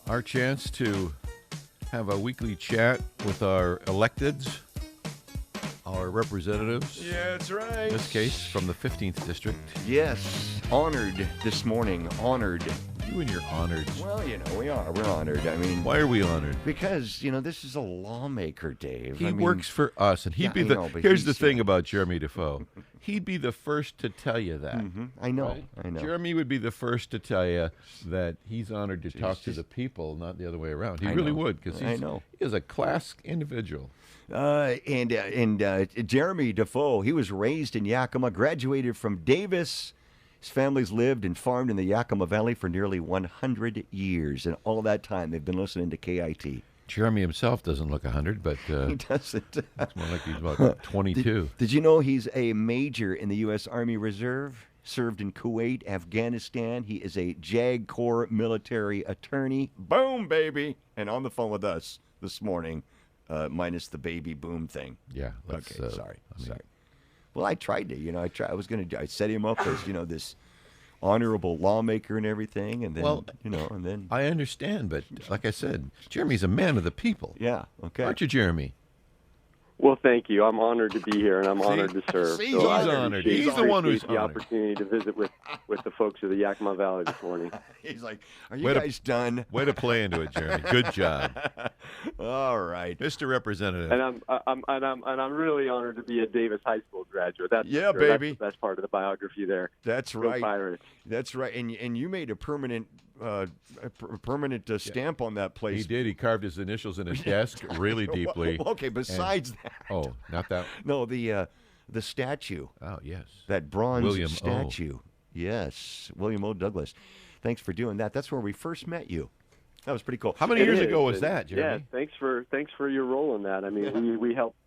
our chance to have a weekly chat with our electeds, our representatives. Yeah, that's right. In this case, from the 15th District. Yes, honored this morning. Honored. You and your honored. Well, we are. We're honored. I mean, why are we honored? Because this is a lawmaker, Dave. He works for us, and he'd be here's the thing about Jeremie Dufault. He'd be the first to tell you that. Mm-hmm. I know. Right? I know. Jeremie would be the first to tell you that he's honored to talk to the people, not the other way around. He really would, because he is a class individual. And Jeremie Dufault, he was raised in Yakima, graduated from Davis. His family's lived and farmed in the Yakima Valley for nearly 100 years. And all that time, they've been listening to KIT. Jeremie himself doesn't look 100, but he doesn't. It's more like he's about 22. Did you know he's a major in the U.S. Army Reserve? Served in Kuwait, Afghanistan. He is a JAG Corps military attorney. Boom, baby. And on the phone with us this morning, minus the baby boom thing. Yeah. Okay, sorry. Well, I tried to, I set him up as, this honorable lawmaker and everything, and then, and then. I understand, but like I said, Jeremie's a man of the people. Yeah, okay. Aren't you, Jeremie? Well, thank you. I'm honored to be here, and I'm honored to serve. He's honored. He's the one who's the opportunity to visit with the folks of the Yakima Valley this morning. He's like, "Are you guys done?" Way to play into it, Jeremie. Good job. All right, Mr. Representative. And I'm really honored to be a Davis High School graduate. Baby. That's the best part of the biography there. That's Go right. Pirates. That's right. And you made a permanent stamp on that place. He did. He carved his initials in his desk really deeply. Well, okay, besides that. Oh, not that. No, the statue. Oh, yes. That bronze William statue. O. Yes, William O. Douglas. Thanks for doing that. That's where we first met you. That was pretty cool. How many years ago was that, Jeremie? Yeah, thanks for your role in that. I mean, we helped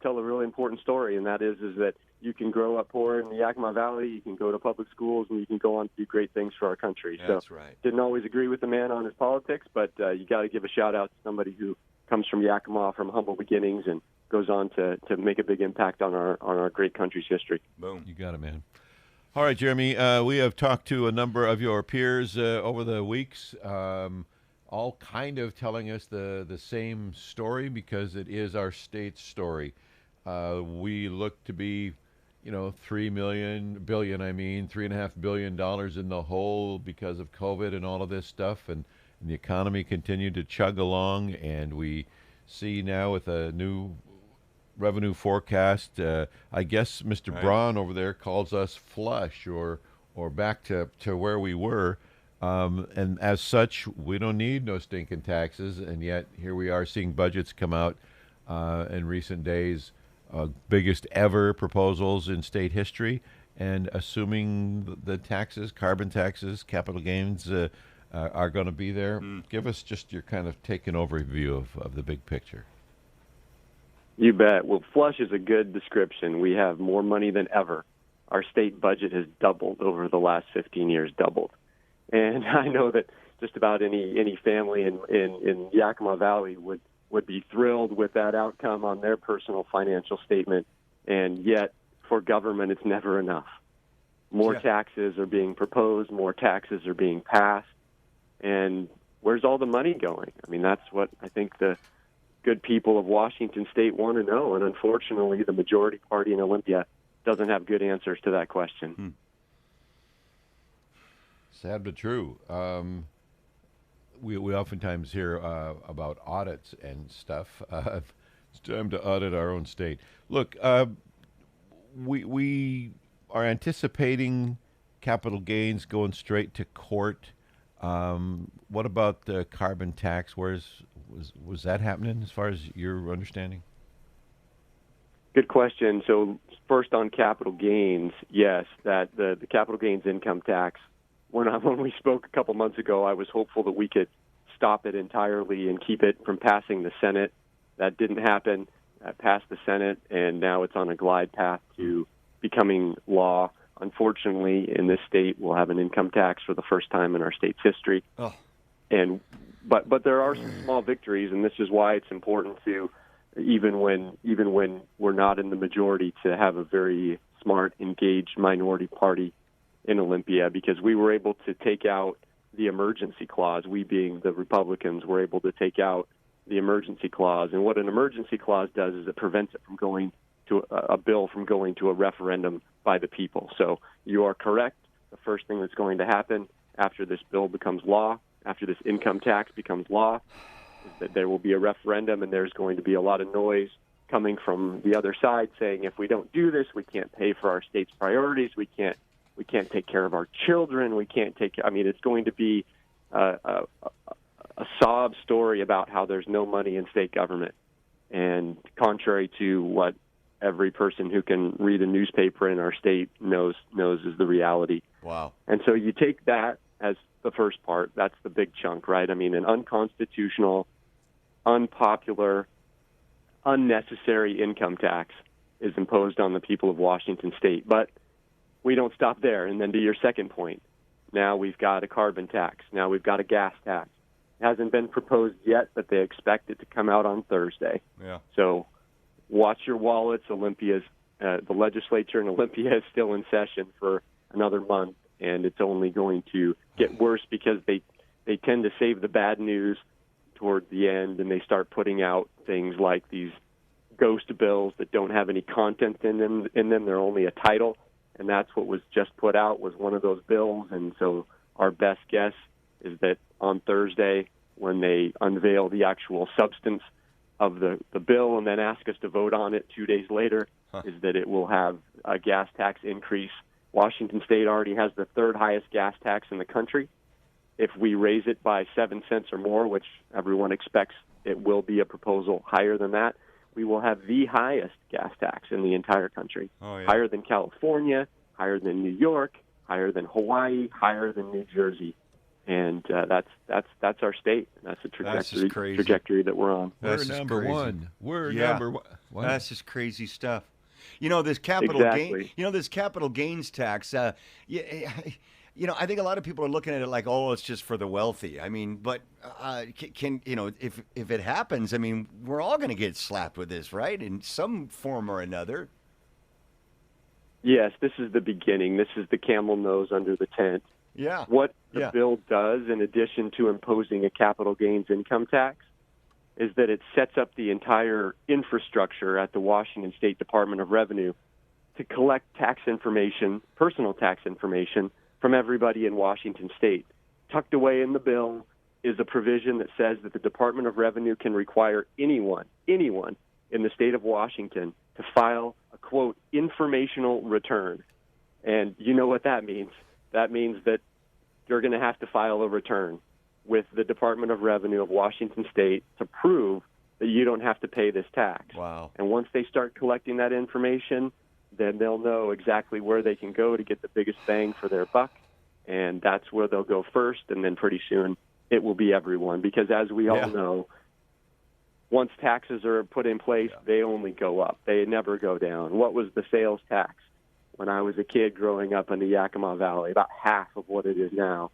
tell a really important story, and that is that you can grow up poor in the Yakima Valley, you can go to public schools, and you can go on to do great things for our country. That's right. Didn't always agree with the man on his politics, but you got to give a shout out to somebody who comes from Yakima, from humble beginnings, and goes on to make a big impact on our great country's history. Boom. You got it, man. All right, Jeremie, we have talked to a number of your peers over the weeks, all kind of telling us the same story, because it is our state's story. We look to be, $3.5 billion in the hole because of COVID and all of this stuff, and the economy continued to chug along, and we see now with a new revenue forecast, I guess Mr. Braun over there calls us flush or back to where we were. And as such, we don't need no stinking taxes, and yet here we are seeing budgets come out in recent days, biggest ever proposals in state history, and assuming the taxes, carbon taxes, capital gains are going to be there. Give us just your kind of take an overview of the big picture. You bet. Well, flush is a good description. We have more money than ever. Our state budget has doubled over the last 15 years, doubled. And I know that just about any family in Yakima Valley would be thrilled with that outcome on their personal financial statement. And yet, for government, it's never enough. More taxes are being proposed, more taxes are being passed. And where's all the money going? I mean, that's what I think the good people of Washington State want to know. And unfortunately, the majority party in Olympia doesn't have good answers to that question. Sad but true. We oftentimes hear about audits and stuff. It's time to audit our own state. Look, we are anticipating capital gains going straight to court. What about the carbon tax? Was that happening as far as your understanding? Good question. So first on capital gains, yes, that the capital gains income tax. When we spoke a couple months ago, I was hopeful that we could stop it entirely and keep it from passing the Senate. That didn't happen. Passed the Senate, and now it's on a glide path to becoming law. Unfortunately, in this state, we'll have an income tax for the first time in our state's history. Oh. But there are some small victories, and this is why it's important to, even when we're not in the majority, to have a very smart, engaged minority party in Olympia, because we were able to take out the emergency clause. We, being the Republicans, were able to take out the emergency clause. And what an emergency clause does is it prevents it from going to a bill from going to a referendum by the people. So you are correct. The first thing that's going to happen after this bill becomes law, after this income tax becomes law, is that there will be a referendum, and there's going to be a lot of noise coming from the other side saying, if we don't do this, we can't pay for our state's priorities. We can't take care of our children. We can't take. I mean, it's going to be a sob story about how there's no money in state government, and contrary to what every person who can read a newspaper in our state knows is the reality. Wow. And so you take that as the first part. That's the big chunk, right? I mean, an unconstitutional, unpopular, unnecessary income tax is imposed on the people of Washington state. But we don't stop there. And then to your second point, now we've got a carbon tax. Now we've got a gas tax. It hasn't been proposed yet, but they expect it to come out on Thursday. Yeah. So watch your wallets. The legislature in Olympia is still in session for another month, and it's only going to get worse because they tend to save the bad news toward the end, and they start putting out things like these ghost bills that don't have any content in them. They're only a title, and that's what was just put out, was one of those bills. And so our best guess is that on Thursday, when they unveil the actual substance of the bill and then ask us to vote on it 2 days later, is that it will have a gas tax increase. Washington state already has the third highest gas tax in the country. If we raise it by 7 cents or more, which everyone expects it will be a proposal higher than that, we will have the highest gas tax in the entire country. Oh, yeah. Higher than California, higher than New York, higher than Hawaii, higher than New Jersey. And that's our state. That's the trajectory that we're on. We're That's just number crazy. one. We're Yeah. number one. What? That's just crazy stuff. This capital Exactly. this capital gains tax. I think a lot of people are looking at it like, oh, it's just for the wealthy. I mean, but if it happens, I mean, we're all going to get slapped with this, right? In some form or another. Yes, this is the beginning. This is the camel nose under the tent. Yeah. What the bill does, in addition to imposing a capital gains income tax, is that it sets up the entire infrastructure at the Washington State Department of Revenue to collect tax information, personal tax information, from everybody in Washington state. Tucked away in the bill is a provision that says that the Department of Revenue can require anyone in the state of Washington to file a, quote, informational return. And you know what that means. That means that you're going to have to file a return with the Department of Revenue of Washington state to prove that you don't have to pay this tax. Wow. And once they start collecting that information, then they'll know exactly where they can go to get the biggest bang for their buck, and that's where they'll go first, and then pretty soon it will be everyone. Because as we all know, once taxes are put in place, they only go up. They never go down. What was the sales tax when I was a kid growing up in the Yakima Valley? About half of what it is now.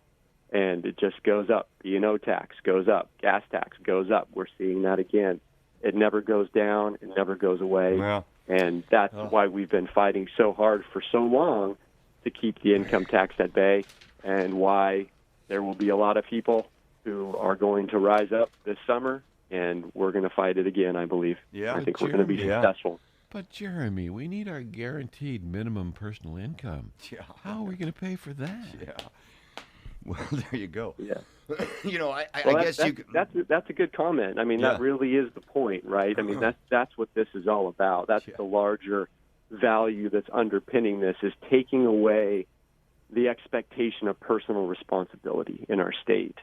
And it just goes up. B&O tax goes up. Gas tax goes up. We're seeing that again. It never goes down. It never goes away. Yeah. And that's why we've been fighting so hard for so long to keep the income tax at bay, and why there will be a lot of people who are going to rise up this summer, and we're going to fight it again, I believe. Yeah. I think we're going to be successful. But, Jeremy, we need our guaranteed minimum personal income. Yeah. How are we going to pay for that? Yeah. Well, there you go. Yeah. I guess that's a good comment. I mean, that really is the point, right? I mean, that's what this is all about. That's the larger value that's underpinning this, is taking away the expectation of personal responsibility in our state,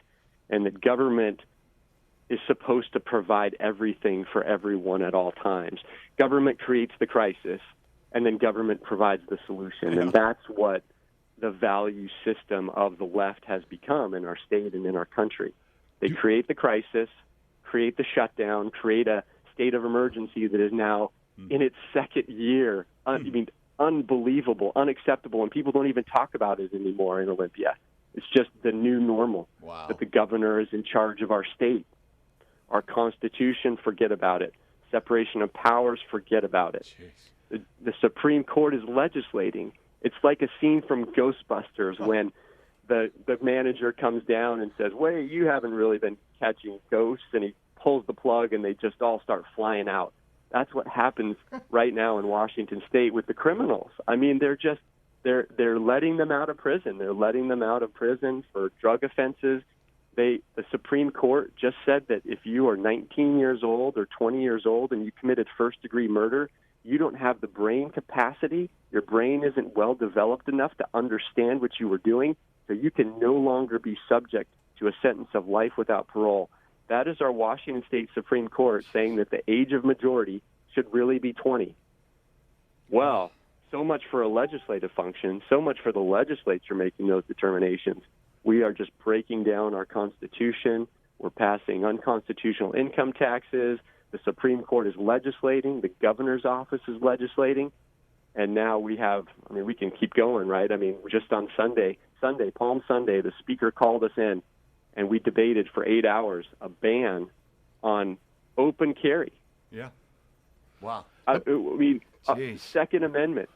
and that government is supposed to provide everything for everyone at all times. Government creates the crisis, and then government provides the solution, and that's what the value system of the left has become in our state and in our country. They create the crisis, create the shutdown, create a state of emergency that is now in its second year. I mean, unbelievable, unacceptable, and people don't even talk about it anymore in Olympia. It's just the new normal. Wow. That the governor is in charge of our state. Our Constitution, forget about it. Separation of powers, forget about it. The Supreme Court is legislating. It's like a scene from Ghostbusters when the manager comes down and says, "Wait, you haven't really been catching ghosts," and he pulls the plug, and they just all start flying out. That's what happens right now in Washington State with the criminals. I mean, they're letting them out of prison. They're letting them out of prison for drug offenses. The Supreme Court just said that if you are 19 years old or 20 years old and you committed first-degree murder, you don't have the brain capacity. Your brain isn't well developed enough to understand what you were doing, so you can no longer be subject to a sentence of life without parole. That is our Washington State Supreme Court saying that the age of majority should really be 20. Well, so much for a legislative function, so much for the legislature making those determinations. We are just breaking down our Constitution. We're passing unconstitutional income taxes. The Supreme Court is legislating. The governor's office is legislating. And now we have, I mean, we can keep going, right? I mean, just on Sunday, Palm Sunday, the speaker called us in, and we debated for 8 hours a ban on open carry. Yeah. Wow. I mean, Second Amendment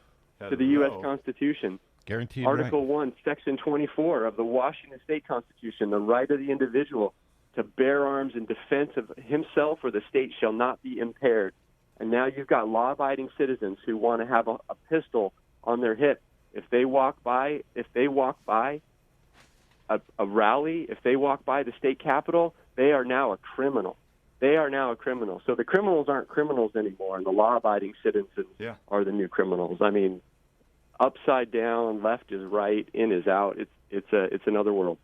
to the U.S. Constitution. Guaranteed Article right. 1, Section 24 of the Washington State Constitution, the right of the individual to bear arms in defense of himself or the state shall not be impaired. And now you've got law-abiding citizens who want to have a pistol on their hip. If they walk by a rally, if they walk by the state capitol, they are now a criminal. They are now a criminal. So the criminals aren't criminals anymore, and the law-abiding citizens are the new criminals. I mean, upside down, left is right, in is out. It's another world.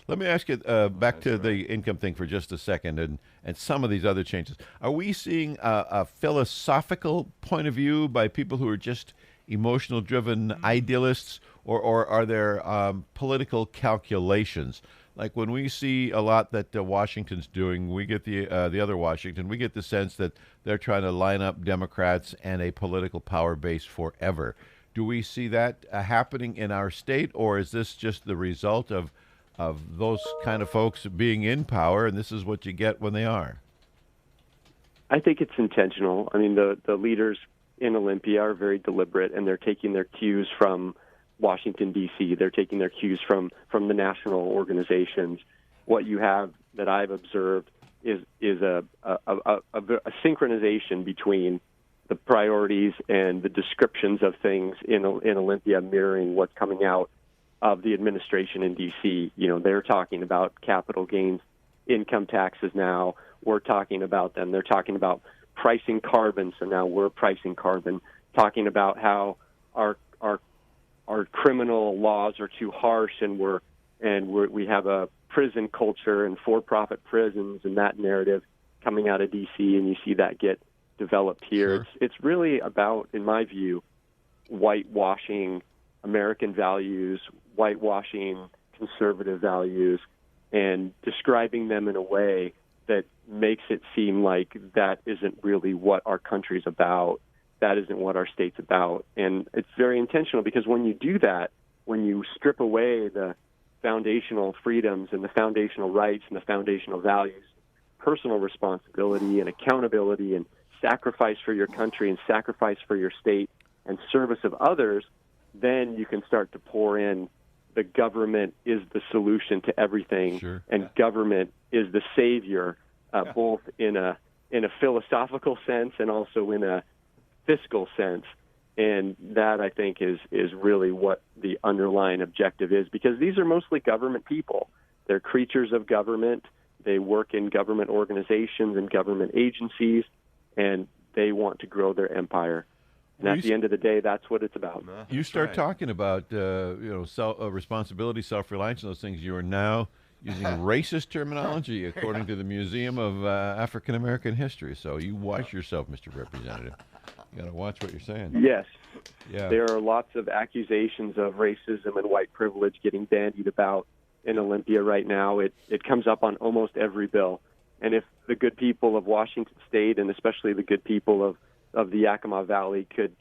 Let me ask you back to the income thing for just a second, and some of these other changes. Are we seeing a philosophical point of view by people who are just emotional-driven idealists, or are there political calculations? Like when we see a lot that Washington's doing, we get the other Washington, we get the sense that they're trying to line up Democrats and a political power base forever. Do we see that happening in our state, or is this just the result of those kind of folks being in power, and this is what you get when they are? I think it's intentional. I mean, the leaders in Olympia are very deliberate, and they're taking their cues from Washington, D.C. They're taking their cues from the national organizations. What you have that I've observed is a synchronization between the priorities and the descriptions of things in Olympia mirroring what's coming out of the administration in D.C. You know, they're talking about capital gains income taxes now. We're talking about them. They're talking about pricing carbon, so now we're pricing carbon, talking about how our criminal laws are too harsh, and we have a prison culture and for-profit prisons, and that narrative coming out of D.C., and you see that get developed here. Sure. It's really about, in my view, whitewashing American values, whitewashing conservative values, and describing them in a way that makes it seem like that isn't really what our country's about. That isn't what our state's about. And it's very intentional, because when you do that, when you strip away the foundational freedoms and the foundational rights and the foundational values, personal responsibility and accountability and sacrifice for your country and sacrifice for your state and service of others, then you can start to pour in the government is the solution to everything, Sure. and government is the savior, both in a philosophical sense and also in a fiscal sense. And that, I think, is really what the underlying objective is, because these are mostly government people. They're creatures of government. They work in government organizations and government agencies, and they want to grow their empire. And at the end of the day, that's what it's about. You start talking about responsibility, self-reliance, and those things. You are now using racist terminology, according to the Museum of African American History. So you watch yourself, Mr. Representative. You got to watch what you're saying. Yes. Yeah. There are lots of accusations of racism and white privilege getting bandied about in Olympia right now. It comes up on almost every bill. And if the good people of Washington State, and especially the good people of the Yakima Valley, could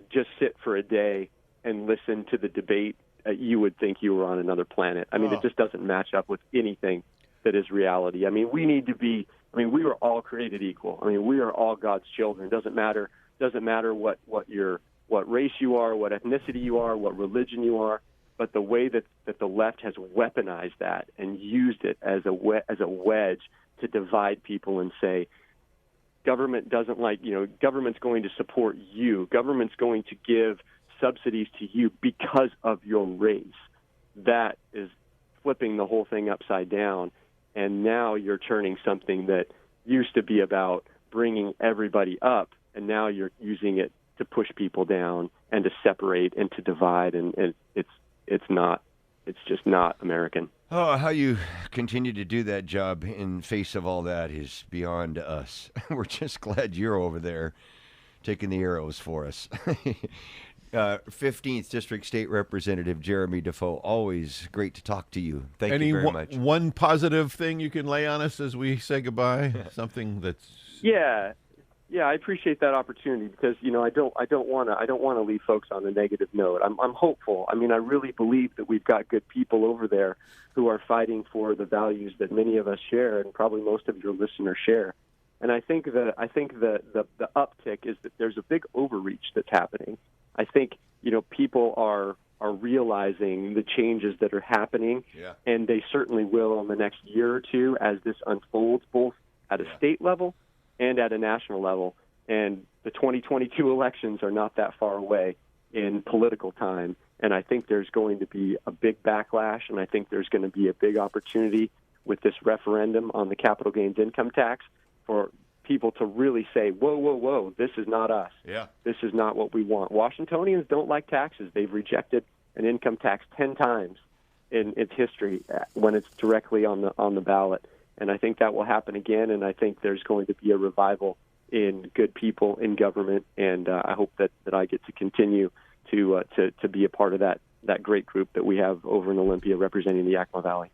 just sit for a day and listen to the debate, you would think you were on another planet. I mean, it just doesn't match up with anything that is reality. I mean, we were all created equal. I mean, we are all God's children. It doesn't matter what race you are, what ethnicity you are, what religion you are. but the way that the left has weaponized that and used it as a wedge to divide people and say, government doesn't government's going to support you. Government's going to give subsidies to you because of your race. That is flipping the whole thing upside down. And now you're turning something that used to be about bringing everybody up, and now you're using it to push people down and to separate and to divide. And it's just not American. Oh, how you continue to do that job in face of all that is beyond us. We're just glad you're over there taking the arrows for us. 15th District State Representative Jeremie Dufault, always great to talk to you. Thank you very much. One positive thing you can lay on us as we say goodbye? Something that's... Yeah, I appreciate that opportunity because I don't want to leave folks on a negative note. I'm hopeful. I mean, I really believe that we've got good people over there who are fighting for the values that many of us share, and probably most of your listeners share. And I think the uptick is that there's a big overreach that's happening. I think people are realizing the changes that are happening, and they certainly will in the next year or two as this unfolds, both at a state level and at a national level. And the 2022 elections are not that far away in political time. And I think there's going to be a big backlash, and I think there's going to be a big opportunity with this referendum on the capital gains income tax for people to really say, whoa, this is not us. Yeah. This is not what we want. Washingtonians don't like taxes. They've rejected an income tax 10 times in its history when it's directly on the ballot. And I think that will happen again, and I think there's going to be a revival in good people in government, and I hope that I get to continue to be a part of that great group that we have over in Olympia representing the Yakima Valley.